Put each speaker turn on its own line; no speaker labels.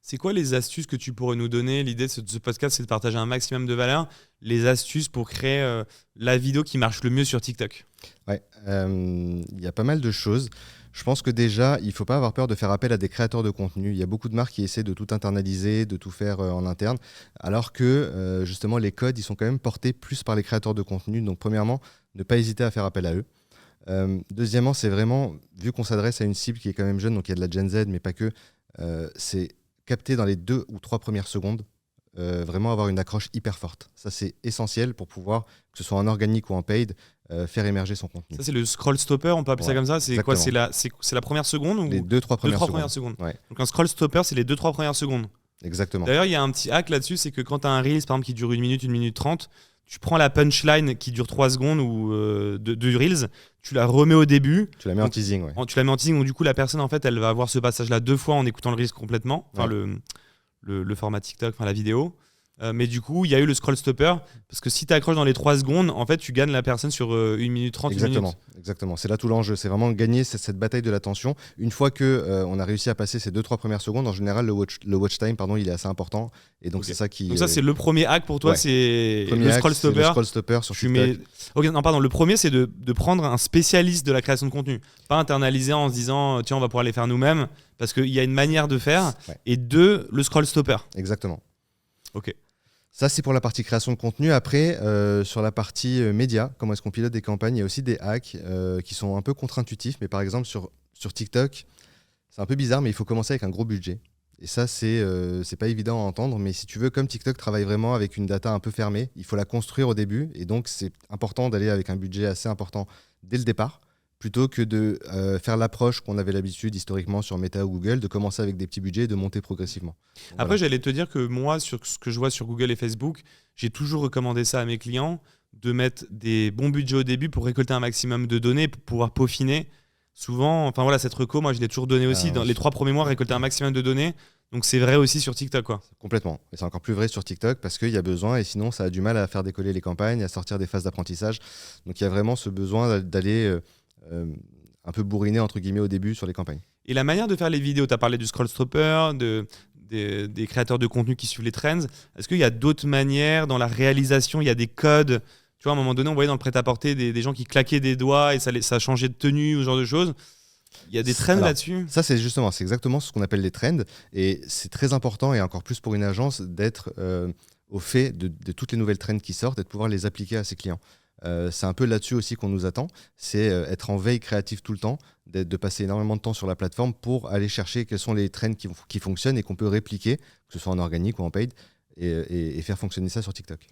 C'est quoi les astuces que tu pourrais nous donner? L'idée de ce podcast, c'est de partager un maximum de valeur. Les astuces pour créer la vidéo qui marche le mieux sur TikTok.
Ouais, il y a pas mal de choses. Je pense que déjà, il ne faut pas avoir peur de faire appel à des créateurs de contenu. Il y a beaucoup de marques qui essaient de tout internaliser, de tout faire en interne, alors que justement les codes, ils sont quand même portés plus par les créateurs de contenu. Donc premièrement, ne pas hésiter à faire appel à eux. Deuxièmement, c'est vraiment, vu qu'on s'adresse à une cible qui est quand même jeune, donc il y a de la Gen Z, mais pas que, c'est capter dans les 2 ou 3 premières secondes, vraiment avoir une accroche hyper forte. Ça, c'est essentiel pour pouvoir, que ce soit en organique ou en paid, faire émerger son contenu.
Ça, c'est le scroll stopper, on peut appeler ça comme ça. C'est quoi? C'est la première seconde ou
les 2-3 premières
secondes.
Ouais.
Donc un scroll stopper, c'est les 2-3 premières secondes.
Exactement.
D'ailleurs, il y a un petit hack là-dessus, c'est que quand tu as un Reels, par exemple, qui dure 1 minute, 1 minute 30, tu prends la punchline qui dure 3 secondes ou de Reels, tu la remets au début.
Tu la mets en teasing, ouais.
Tu la mets en teasing, donc du coup, la personne, en fait, elle va avoir ce passage-là 2 fois en écoutant le Reels complètement, enfin le format TikTok, enfin la vidéo. Mais du coup, il y a eu le scroll stopper, parce que si tu accroches dans les 3 secondes, en fait, tu gagnes la personne sur 1 minute 30.
Exactement. C'est là tout l'enjeu. C'est vraiment gagner cette bataille de l'attention. Une fois qu'on a réussi à passer ces 2-3 premières secondes, en général, le watch time, il est assez important. Et donc, c'est ça qui.
Donc, ça, c'est le premier hack pour toi, c'est le scroll stopper.
Le scroll stopper sur TikTok.
Le premier, c'est de prendre un spécialiste de la création de contenu. Pas internaliser en se disant, tiens, on va pouvoir les faire nous-mêmes, parce qu'il y a une manière de faire. Ouais. Et 2, le scroll stopper.
Exactement.
Ok.
Ça, c'est pour la partie création de contenu. Après, sur la partie média, comment est-ce qu'on pilote des campagnes, il y a aussi des hacks qui sont un peu contre-intuitifs. Mais par exemple, sur TikTok, c'est un peu bizarre, mais il faut commencer avec un gros budget. Et ça, c'est pas évident à entendre. Mais si tu veux, comme TikTok travaille vraiment avec une data un peu fermée, il faut la construire au début. Et donc, c'est important d'aller avec un budget assez important dès le départ, plutôt que de faire l'approche qu'on avait l'habitude historiquement sur Meta ou Google, de commencer avec des petits budgets et de monter progressivement.
Donc, après, j'allais te dire que moi, sur ce que je vois sur Google et Facebook, j'ai toujours recommandé ça à mes clients, de mettre des bons budgets au début pour récolter un maximum de données, pour pouvoir peaufiner. Souvent, cette reco, moi, je l'ai toujours donné aussi. Dans les 3 premiers mois, récolter un maximum de données. Donc, c'est vrai aussi sur TikTok, quoi.
Complètement. Et c'est encore plus vrai sur TikTok parce qu'il y a besoin, et sinon, ça a du mal à faire décoller les campagnes, à sortir des phases d'apprentissage. Donc, il y a vraiment ce besoin d'aller un peu bourriner entre guillemets au début sur les campagnes.
Et la manière de faire les vidéos, tu as parlé du scroll stopper, des créateurs de contenu qui suivent les trends. Est-ce qu'il y a d'autres manières dans la réalisation? Il y a des codes. Tu vois, à un moment donné, on voyait dans le prêt-à-porter des gens qui claquaient des doigts et ça changeait de tenue ou ce genre de choses. Il y a des trends là-dessus?
Ça, c'est exactement ce qu'on appelle les trends. Et c'est très important, et encore plus pour une agence, d'être au fait de toutes les nouvelles trends qui sortent et de pouvoir les appliquer à ses clients. C'est un peu là-dessus aussi qu'on nous attend, c'est être en veille créative tout le temps, de passer énormément de temps sur la plateforme pour aller chercher quels sont les trends qui fonctionnent et qu'on peut répliquer, que ce soit en organique ou en paid, et faire fonctionner ça sur TikTok.